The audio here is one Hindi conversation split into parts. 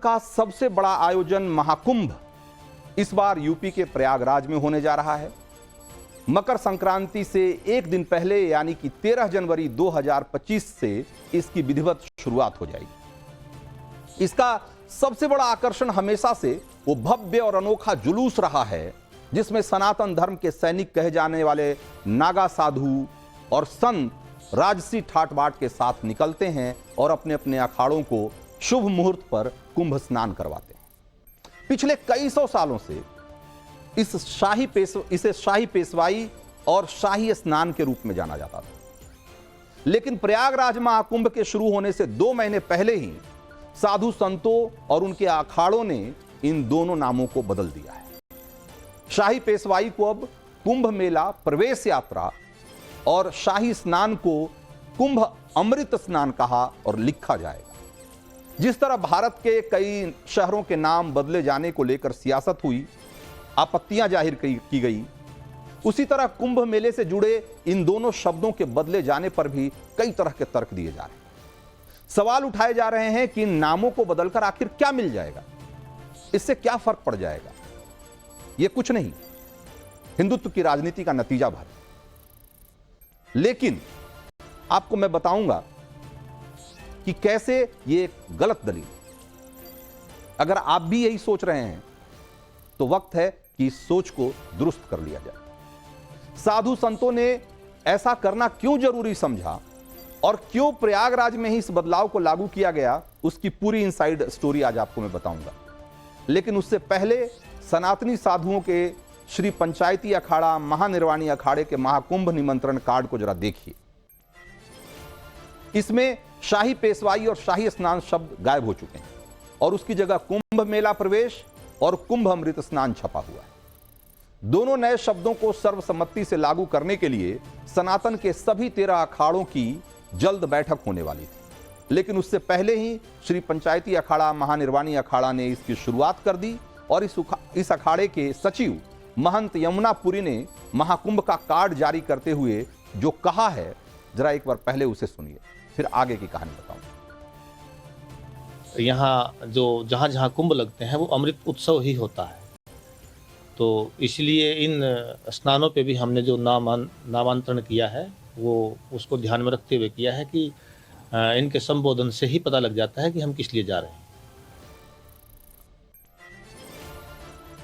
का सबसे बड़ा आयोजन महाकुंभ इस बार यूपी के प्रयागराज में होने जा रहा है। मकर संक्रांति से एक दिन पहले यानी कि 13 जनवरी 2025 से इसकी विधिवत शुरुआत हो जाएगी। इसका सबसे बड़ा आकर्षण हमेशा से वो भव्य और अनोखा जुलूस रहा है जिसमें सनातन धर्म के सैनिक कहे जाने वाले नागा साधु और संत राजसी ठाट बाट के साथ निकलते हैं और अपने अपने अखाड़ों को शुभ मुहूर्त पर कुंभ स्नान करवाते हैं। पिछले कई सौ सालों से इसे शाही पेशवाई और शाही स्नान के रूप में जाना जाता था, लेकिन प्रयागराज महाकुंभ के शुरू होने से 2 महीने पहले ही साधु संतों और उनके अखाड़ों ने इन दोनों नामों को बदल दिया है। शाही पेशवाई को अब कुंभ मेला प्रवेश यात्रा और शाही स्नान को कुंभ अमृत स्नान कहा और लिखा जाएगा। जिस तरह भारत के कई शहरों के नाम बदले जाने को लेकर सियासत हुई, आपत्तियां जाहिर की गई, उसी तरह कुंभ मेले से जुड़े इन दोनों शब्दों के बदले जाने पर भी कई तरह के तर्क दिए जा रहे हैं। सवाल उठाए जा रहे हैं कि इन नामों को बदलकर आखिर क्या मिल जाएगा, इससे क्या फर्क पड़ जाएगा। यह कुछ नहीं, हिंदुत्व की राजनीति का नतीजा भर। लेकिन आपको मैं बताऊंगा कि कैसे ये एक गलत दलील। अगर आप भी यही सोच रहे हैं तो वक्त है कि इस सोच को दुरुस्त कर लिया जाए। साधु संतों ने ऐसा करना क्यों जरूरी समझा और क्यों प्रयागराज में ही इस बदलाव को लागू किया गया, उसकी पूरी इनसाइड स्टोरी आज आपको मैं बताऊंगा। लेकिन उससे पहले सनातनी साधुओं के श्री पंचायती अखाड़ा महानिर्वाणी अखाड़े के महाकुंभ निमंत्रण कार्ड को जरा देखिए। इसमें शाही पेशवाई और शाही स्नान शब्द गायब हो चुके हैं और उसकी जगह कुंभ मेला प्रवेश और कुंभ अमृत स्नान छपा हुआ है। दोनों नए शब्दों को सर्वसम्मति से लागू करने के लिए सनातन के सभी 13 अखाड़ों की जल्द बैठक होने वाली थी, लेकिन उससे पहले ही श्री पंचायती अखाड़ा महानिर्वाणी अखाड़ा ने इसकी शुरुआत कर दी और इस अखाड़े के सचिव महंत यमुनापुरी ने महाकुंभ का कार्ड जारी करते हुए जो कहा है, जरा एक बार पहले उसे सुनिए, फिर आगे की कहानी बताऊं। यहाँ जो जहाँ कुंभ लगते हैं वो अमृत उत्सव ही होता है, तो इसलिए इन स्नानों पे भी हमने जो नामांतरण किया है वो उसको ध्यान में रखते हुए किया है कि इनके संबोधन से ही पता लग जाता है कि हम किस लिए जा रहे हैं।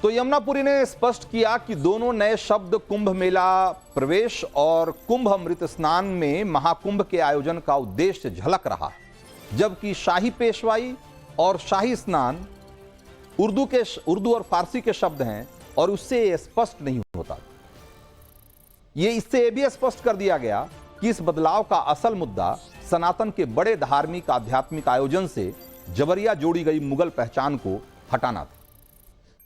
तो यमुनापुरी ने स्पष्ट किया कि दोनों नए शब्द कुंभ मेला प्रवेश और कुंभ अमृत स्नान में महाकुंभ के आयोजन का उद्देश्य झलक रहा है, जबकि शाही पेशवाई और शाही स्नान उर्दू और फारसी के शब्द हैं और उससे स्पष्ट नहीं होता। इससे भी स्पष्ट कर दिया गया कि इस बदलाव का असल मुद्दा सनातन के बड़े धार्मिक आध्यात्मिक आयोजन से जबरिया जोड़ी गई मुगल पहचान को हटाना था।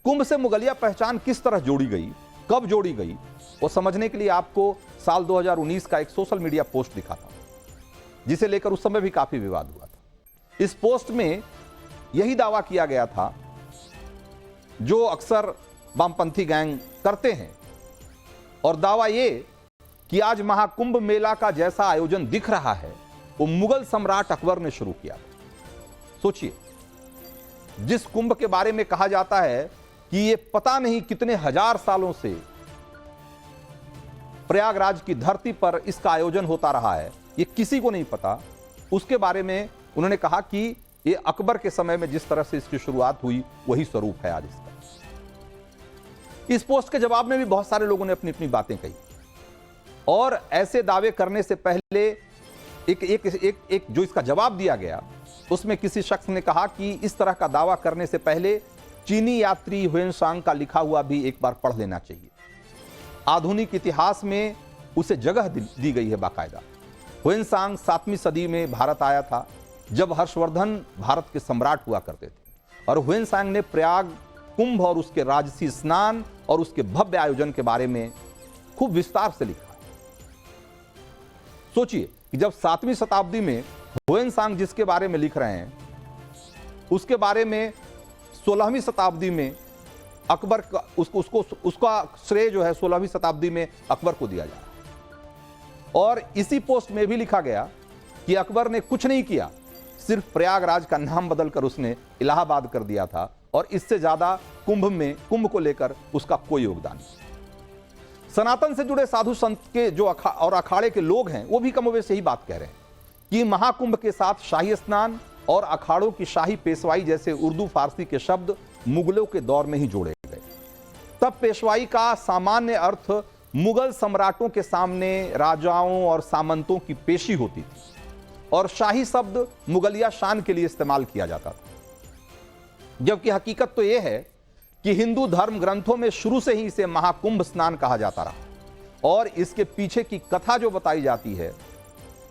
कुंभ से मुगलिया पहचान किस तरह जोड़ी गई, कब जोड़ी गई, वो समझने के लिए आपको साल 2019 का एक सोशल मीडिया पोस्ट दिखा था, जिसे लेकर उस समय भी काफी विवाद हुआ था। इस पोस्ट में यही दावा किया गया था जो अक्सर वामपंथी गैंग करते हैं, और दावा ये कि आज महाकुंभ मेला का जैसा आयोजन दिख रहा है वो मुगल सम्राट अकबर ने शुरू किया। सोचिए, जिस कुंभ के बारे में कहा जाता है कि ये पता नहीं कितने हजार सालों से प्रयागराज की धरती पर इसका आयोजन होता रहा है, ये किसी को नहीं पता, उसके बारे में उन्होंने कहा कि ये अकबर के समय में जिस तरह से इसकी शुरुआत हुई वही स्वरूप है आज इसका। इस पोस्ट के जवाब में भी बहुत सारे लोगों ने अपनी अपनी बातें कही, और ऐसे दावे करने से पहले एक जो इसका जवाब दिया गया उसमें किसी शख्स ने कहा कि इस तरह का दावा करने से पहले चीनी यात्री ह्वेनसांग का लिखा हुआ भी एक बार पढ़ लेना चाहिए। आधुनिक इतिहास में उसे जगह दी गई है बाकायदा। ह्वेनसांग 7वीं सदी में भारत आया था, जब हर्षवर्धन भारत के सम्राट हुआ करते थे, और ह्वेनसांग ने प्रयाग कुंभ और उसके राजसी स्नान और उसके भव्य आयोजन के बारे में खूब विस्तार से लिखा। सोचिए कि जब 7वीं शताब्दी में ह्वेनसांग जिसके बारे में लिख रहे हैं, उसके बारे में 16वीं शताब्दी में अकबर का उसका श्रेय जो है 16वीं शताब्दी में अकबर को दिया जा रहा है। और इसी पोस्ट में भी लिखा गया कि अकबर ने कुछ नहीं किया, सिर्फ प्रयागराज का नाम बदलकर उसने इलाहाबाद कर दिया था और इससे ज्यादा कुंभ को लेकर उसका कोई योगदान नहीं। सनातन से जुड़े साधु संत के जो अखाड़े के लोग हैं वो भी कमोबेश यही बात कह रहे हैं कि महाकुंभ के साथ शाही स्नान और अखाड़ों की शाही पेशवाई जैसे उर्दू फारसी के शब्द मुगलों के दौर में ही जोड़े गए। तब पेशवाई का सामान्य अर्थ मुगल सम्राटों के सामने राजाओं और सामंतों की पेशी होती थी और शाही शब्द मुगलिया शान के लिए इस्तेमाल किया जाता था, जबकि हकीकत तो यह है कि हिंदू धर्म ग्रंथों में शुरू से ही इसे महाकुंभ स्नान कहा जाता रहा और इसके पीछे की कथा जो बताई जाती है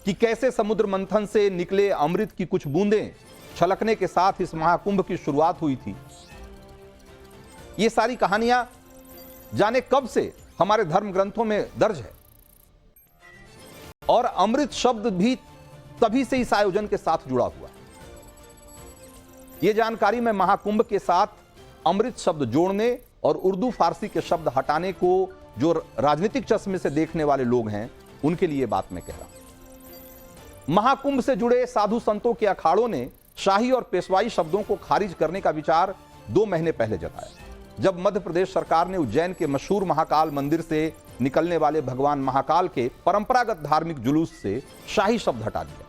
कि कैसे समुद्र मंथन से निकले अमृत की कुछ बूंदें छलकने के साथ इस महाकुंभ की शुरुआत हुई थी, ये सारी कहानियां जाने कब से हमारे धर्म ग्रंथों में दर्ज है और अमृत शब्द भी तभी से इस आयोजन के साथ जुड़ा हुआ है। यह जानकारी मैं महाकुंभ के साथ अमृत शब्द जोड़ने और उर्दू फारसी के शब्द हटाने को जो राजनीतिक चश्मे से देखने वाले लोग हैं उनके लिए बात मैं कह रहा हूं। महाकुंभ से जुड़े साधु संतों के अखाड़ों ने शाही और पेशवाई शब्दों को खारिज करने का विचार 2 महीने पहले जताया, जब मध्य प्रदेश सरकार ने उज्जैन के मशहूर महाकाल मंदिर से निकलने वाले भगवान महाकाल के परंपरागत धार्मिक जुलूस से शाही शब्द हटा दिया।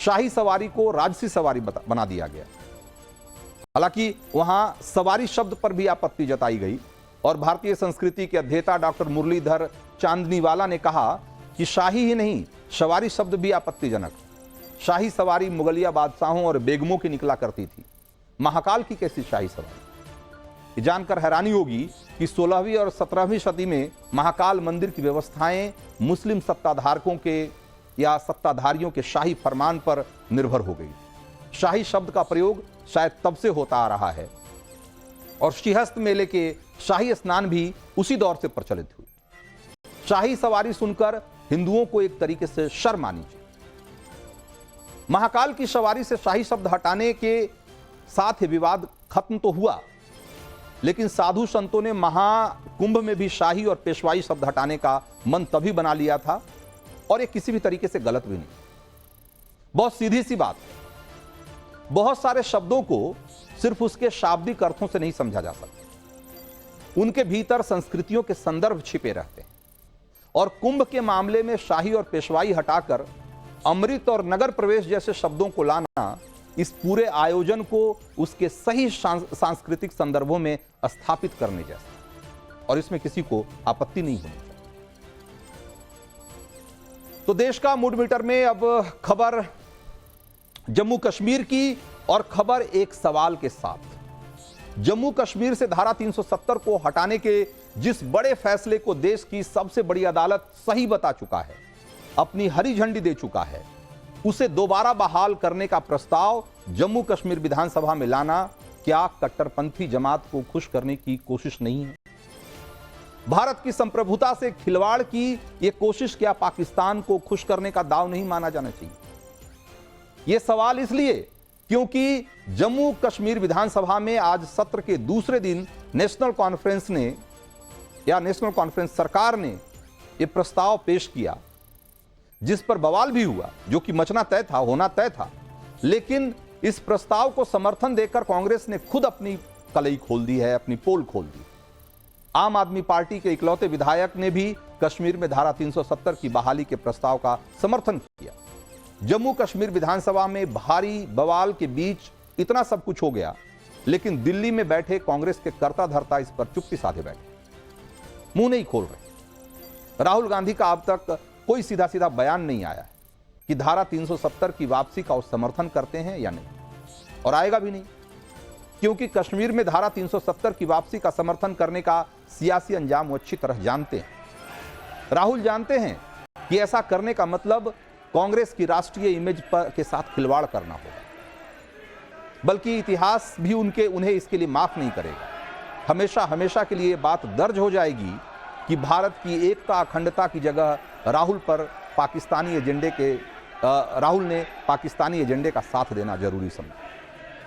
शाही सवारी को राजसी सवारी बना दिया गया। हालांकि वहां सवारी शब्द पर भी आपत्ति जताई गई और भारतीय संस्कृति के अध्येता डॉक्टर मुरलीधर चांदनीवाला ने कहा कि शाही ही नहीं, सवारी शब्द भी आपत्तिजनक। शाही सवारी मुगलिया बादशाहों और बेगमों की निकला करती थी, महाकाल की कैसी शाही सवारी? ये जानकर हैरानी होगी कि 16वीं और 17वीं सदी में महाकाल मंदिर की व्यवस्थाएं मुस्लिम सत्ताधारकों के या सत्ताधारियों के शाही फरमान पर निर्भर हो गई। शाही शब्द का प्रयोग शायद तब से होता आ रहा है और श्रीहस्त मेले के शाही स्नान भी उसी दौर से प्रचलित हुए। शाही सवारी सुनकर हिंदुओं को एक तरीके से शर्म आनी चाहिए। महाकाल की सवारी से शाही शब्द हटाने के साथ ही विवाद खत्म तो हुआ, लेकिन साधु संतों ने महाकुंभ में भी शाही और पेशवाई शब्द हटाने का मन तभी बना लिया था और ये किसी भी तरीके से गलत भी नहीं। बहुत सीधी सी बात है, बहुत सारे शब्दों को सिर्फ उसके शाब्दिक अर्थों से नहीं समझा जा सकता, उनके भीतर संस्कृतियों के संदर्भ छिपे रहते हैं और कुंभ के मामले में शाही और पेशवाई हटाकर अमृत और नगर प्रवेश जैसे शब्दों को लाना इस पूरे आयोजन को उसके सही सांस्कृतिक संदर्भों में स्थापित करने जैसा, और इसमें किसी को आपत्ति नहीं होनी चाहिए। तो देश का मूड मीटर में अब खबर जम्मू कश्मीर की और खबर एक सवाल के साथ। जम्मू कश्मीर से धारा 370 को हटाने के जिस बड़े फैसले को देश की सबसे बड़ी अदालत सही बता चुका है, अपनी हरी झंडी दे चुका है, उसे दोबारा बहाल करने का प्रस्ताव जम्मू कश्मीर विधानसभा में लाना क्या कट्टरपंथी जमात को खुश करने की कोशिश नहीं है? भारत की संप्रभुता से खिलवाड़ की यह कोशिश क्या पाकिस्तान को खुश करने का दांव नहीं माना जाना चाहिए? यह सवाल इसलिए क्योंकि जम्मू कश्मीर विधानसभा में आज सत्र के दूसरे दिन नेशनल कॉन्फ्रेंस सरकार ने यह प्रस्ताव पेश किया, जिस पर बवाल भी हुआ, जो कि मचना तय था, होना तय था। लेकिन इस प्रस्ताव को समर्थन देकर कांग्रेस ने खुद अपनी कलई खोल दी है, अपनी पोल खोल दी। आम आदमी पार्टी के इकलौते विधायक ने भी कश्मीर में धारा 370 की बहाली के प्रस्ताव का समर्थन किया। जम्मू कश्मीर विधानसभा में भारी बवाल के बीच इतना सब कुछ हो गया, लेकिन दिल्ली में बैठे कांग्रेस के कर्ता धर्ता इस पर चुप्पी साधे बैठे, मुंह नहीं खोल रहे। राहुल गांधी का अब तक कोई सीधा सीधा बयान नहीं आया है कि धारा 370 की वापसी का वो समर्थन करते हैं या नहीं, और आएगा भी नहीं, क्योंकि कश्मीर में धारा 370 की वापसी का समर्थन करने का सियासी अंजाम वो अच्छी तरह जानते हैं। राहुल जानते हैं कि ऐसा करने का मतलब कांग्रेस की राष्ट्रीय इमेज के साथ खिलवाड़ करना होगा, बल्कि इतिहास भी उन्हें इसके लिए माफ नहीं करेगा। हमेशा हमेशा के लिए बात दर्ज हो जाएगी कि भारत की एकता अखंडता की जगह राहुल ने पाकिस्तानी एजेंडे का साथ देना जरूरी समझा।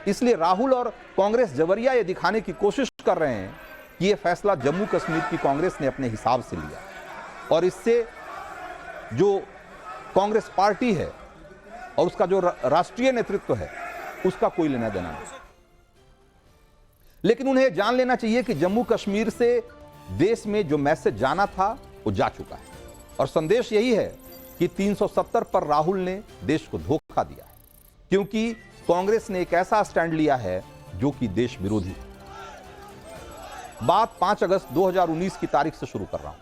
इसलिए राहुल और कांग्रेस जबरिया ये दिखाने की कोशिश कर रहे हैं कि यह फैसला जम्मू कश्मीर की कांग्रेस ने अपने हिसाब से लिया, और इससे जो कांग्रेस पार्टी है और उसका जो राष्ट्रीय नेतृत्व है उसका कोई लेना देना नहीं। लेकिन उन्हें जान लेना चाहिए कि जम्मू कश्मीर से देश में जो मैसेज जाना था वो जा चुका है और संदेश यही है कि 370 पर राहुल ने देश को धोखा दिया है, क्योंकि कांग्रेस ने एक ऐसा स्टैंड लिया है जो कि देश विरोधी है। बात 5 अगस्त 2019 की तारीख से शुरू कर रहा हूं,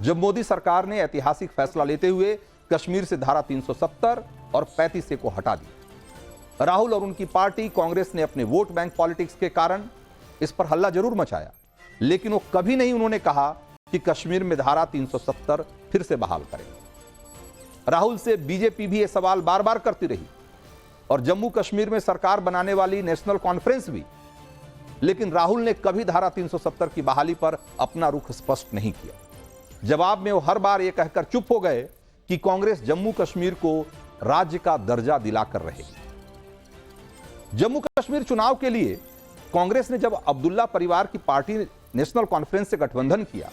जब मोदी सरकार ने ऐतिहासिक फैसला लेते हुए कश्मीर से धारा 370 और 35 को हटा दिया। राहुल और उनकी पार्टी कांग्रेस ने अपने वोट बैंक पॉलिटिक्स के कारण इस पर हल्ला जरूर मचाया, लेकिन वो कभी नहीं उन्होंने कहा कि कश्मीर में धारा 370 फिर से बहाल करें। राहुल से बीजेपी भी ये सवाल बार बार करती रही और जम्मू कश्मीर में सरकार बनाने वाली नेशनल कॉन्फ्रेंस भी, लेकिन राहुल ने कभी धारा 370 की बहाली पर अपना रुख स्पष्ट नहीं किया। जवाब में वो हर बार यह कहकर चुप हो गए कि कांग्रेस जम्मू कश्मीर को राज्य का दर्जा दिलाकर रहेगी। जम्मू कश्मीर चुनाव के लिए कांग्रेस ने जब अब्दुल्ला परिवार की पार्टी नेशनल कॉन्फ्रेंस से गठबंधन किया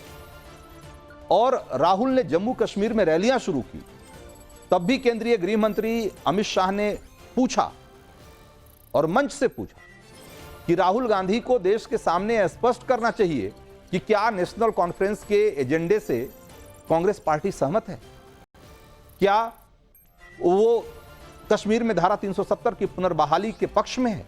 और राहुल ने जम्मू कश्मीर में रैलियां शुरू की, तब भी केंद्रीय गृह मंत्री अमित शाह ने पूछा और मंच से पूछा कि राहुल गांधी को देश के सामने स्पष्ट करना चाहिए कि क्या नेशनल कॉन्फ्रेंस के एजेंडे से कांग्रेस पार्टी सहमत है, क्या वो कश्मीर में धारा 370 की पुनर्बहाली के पक्ष में है।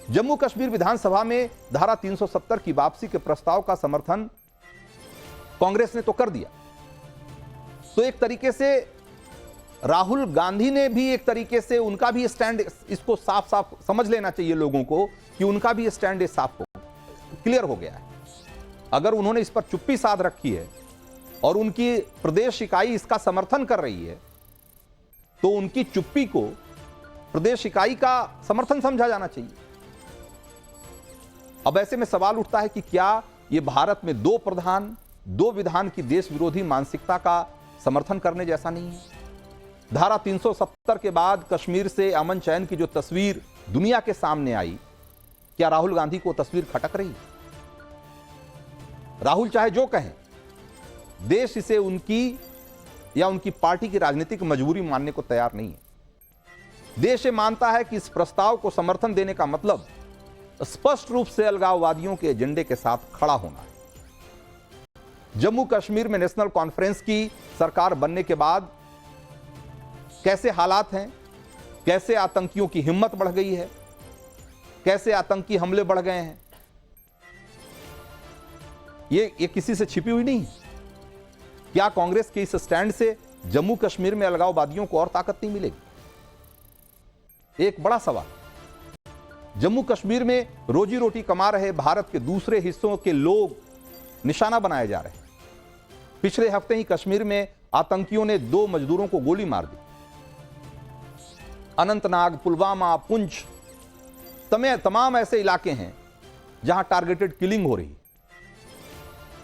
जम्मू कश्मीर विधानसभा में धारा 370 की वापसी के प्रस्ताव का समर्थन कांग्रेस ने तो कर दिया, तो एक तरीके से राहुल गांधी ने भी एक तरीके से उनका भी स्टैंड, इसको साफ साफ समझ लेना चाहिए लोगों को कि उनका भी स्टैंड साफ हो क्लियर हो गया है। अगर उन्होंने इस पर चुप्पी साध रखी है और उनकी प्रदेश इकाई इसका समर्थन कर रही है, तो उनकी चुप्पी को प्रदेश इकाई का समर्थन समझा जाना चाहिए। अब ऐसे में सवाल उठता है कि क्या यह भारत में 2 प्रधान 2 विधान की देश विरोधी मानसिकता का समर्थन करने जैसा नहीं है। धारा 370 के बाद कश्मीर से अमन चैन की जो तस्वीर दुनिया के सामने आई, क्या राहुल गांधी को तस्वीर खटक रही है? राहुल चाहे जो कहें, देश इसे उनकी या उनकी पार्टी की राजनीतिक मजबूरी मानने को तैयार नहीं है। देश ये मानता है कि इस प्रस्ताव को समर्थन देने का मतलब स्पष्ट रूप से अलगाववादियों के एजेंडे के साथ खड़ा होना है। जम्मू कश्मीर में नेशनल कॉन्फ्रेंस की सरकार बनने के बाद कैसे हालात हैं, कैसे आतंकियों की हिम्मत बढ़ गई है, कैसे आतंकी हमले बढ़ गए हैं, ये किसी से छिपी हुई नहीं है। क्या कांग्रेस के इस स्टैंड से जम्मू कश्मीर में अलगाववादियों को और ताकत नहीं मिलेगी? एक बड़ा सवाल। जम्मू कश्मीर में रोजी रोटी कमा रहे भारत के दूसरे हिस्सों के लोग निशाना बनाए जा रहे हैं। पिछले हफ्ते ही कश्मीर में आतंकियों ने 2 मजदूरों को गोली मार दी। अनंतनाग, पुलवामा, पुंछ तमाम ऐसे इलाके हैं जहां टारगेटेड किलिंग हो रही है।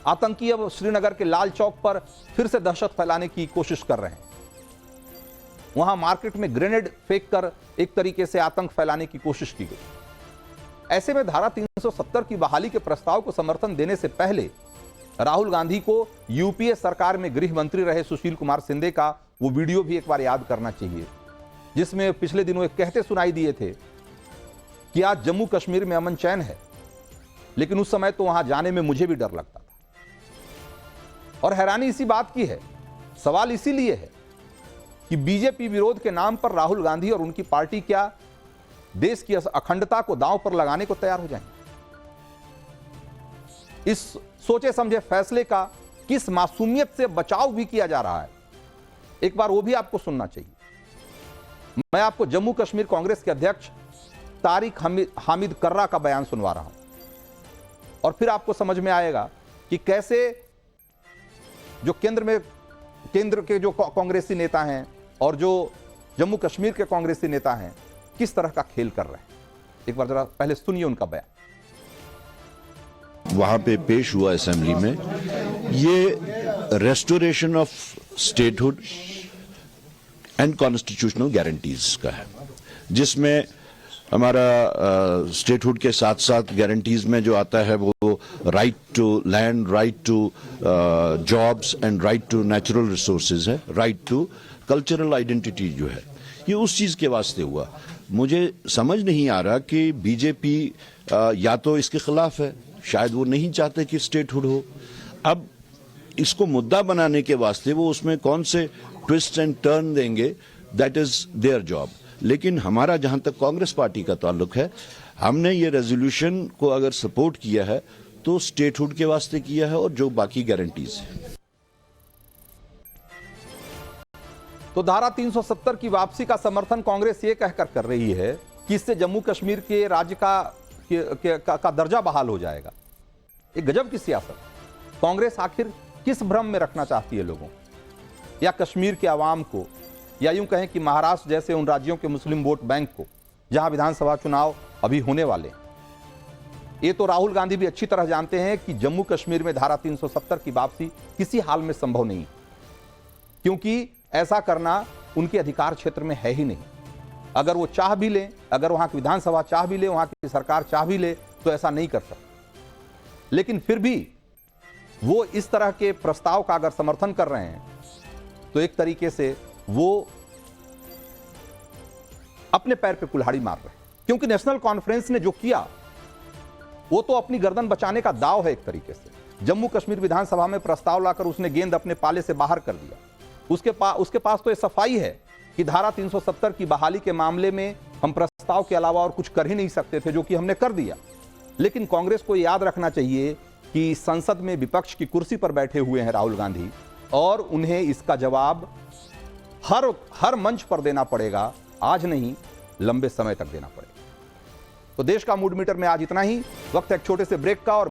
आतंकी अब श्रीनगर के लाल चौक पर फिर से दहशत फैलाने की कोशिश कर रहे हैं। वहां मार्केट में ग्रेनेड फेंक कर एक तरीके से आतंक फैलाने की कोशिश की गई। ऐसे में धारा 370 की बहाली के प्रस्ताव को समर्थन देने से पहले राहुल गांधी को यूपीए सरकार में गृह मंत्री रहे सुशील कुमार शिंदे का वो वीडियो भी एक बार याद करना चाहिए, जिसमें पिछले दिनों एक कहते सुनाई दिए थे कि आज जम्मू कश्मीर में अमन चैन है, लेकिन उस समय तो वहां जाने में मुझे भी डर लगता था। और हैरानी इसी बात की है, सवाल इसीलिए है कि बीजेपी विरोध के नाम पर राहुल गांधी और उनकी पार्टी क्या देश की अखंडता को दांव पर लगाने को तैयार हो जाएंगे? इस सोचे समझे फैसले का किस मासूमियत से बचाव भी किया जा रहा है, एक बार वो भी आपको सुनना चाहिए। मैं आपको जम्मू कश्मीर कांग्रेस के अध्यक्ष तारिक हामिद कर्रा का बयान सुनवा रहा हूं और फिर आपको समझ में आएगा कि कैसे जो केंद्र के जो कांग्रेसी नेता हैं और जो जम्मू कश्मीर के कांग्रेसी नेता हैं किस तरह का खेल कर रहे हैं। एक बार जरा पहले सुनिए उनका बयान। वहां पे पेश हुआ असेंबली में, ये restoration of statehood and constitutional guarantees का है, जिसमें हमारा स्टेटहुड के साथ साथ गारंटीज में जो आता है वो right to land, right to jobs and right to natural resources है, राइट टू कल्चरल आइडेंटिटी जो है, ये उस चीज के वास्ते हुआ। मुझे समझ नहीं आ रहा कि बीजेपी या तो इसके खिलाफ है, शायद वो नहीं चाहते कि स्टेटहुड हो। अब इसको मुद्दा बनाने के वास्ते वो उसमें कौन से ट्विस्ट एंड टर्न देंगे, दैट इज देयर जॉब। लेकिन हमारा जहां तक कांग्रेस पार्टी का ताल्लुक है, हमने ये रेजोल्यूशन को अगर सपोर्ट किया है तो स्टेटहुड के वास्ते किया है और जो बाकी गारंटीज है। तो धारा 370 की वापसी का समर्थन कांग्रेस ये कहकर कर रही है कि इससे जम्मू कश्मीर के राज्य का दर्जा बहाल हो जाएगा। एक गजब की सियासत। कांग्रेस आखिर किस भ्रम में रखना चाहती है लोगों, या कश्मीर के आवाम को, या यूं कहें कि महाराष्ट्र जैसे उन राज्यों के मुस्लिम वोट बैंक को जहां विधानसभा चुनाव अभी होने वाले हैं। ये तो राहुल गांधी भी अच्छी तरह जानते हैं कि जम्मू कश्मीर में धारा 370 की वापसी किसी हाल में संभव नहीं, क्योंकि ऐसा करना उनके अधिकार क्षेत्र में है ही नहीं। अगर वो चाह भी लें, अगर वहां की विधानसभा चाह भी ले, वहां की सरकार चाह भी ले, तो ऐसा नहीं कर सकते। लेकिन फिर भी वो इस तरह के प्रस्ताव का अगर समर्थन कर रहे हैं तो एक तरीके से वो अपने पैर पे कुल्हाड़ी मार रहे हैं, क्योंकि नेशनल कॉन्फ्रेंस ने जो किया वो तो अपनी गर्दन बचाने का दाव है एक तरीके से। जम्मू कश्मीर विधानसभा में प्रस्ताव लाकर उसने गेंद अपने पाले से बाहर कर दिया। उसके पास तो ये सफाई है कि धारा 370 की बहाली के मामले में हम प्रस्ताव के अलावा और कुछ कर ही नहीं सकते थे, जो कि हमने कर दिया। लेकिन कांग्रेस को याद रखना चाहिए कि संसद में विपक्ष की कुर्सी पर बैठे हुए हैं राहुल गांधी, और उन्हें इसका जवाब हर मंच पर देना पड़ेगा, आज नहीं लंबे समय तक देना पड़ेगा। तो देश का मूड मीटर में आज इतना ही। वक्त है एक छोटे से ब्रेक का, और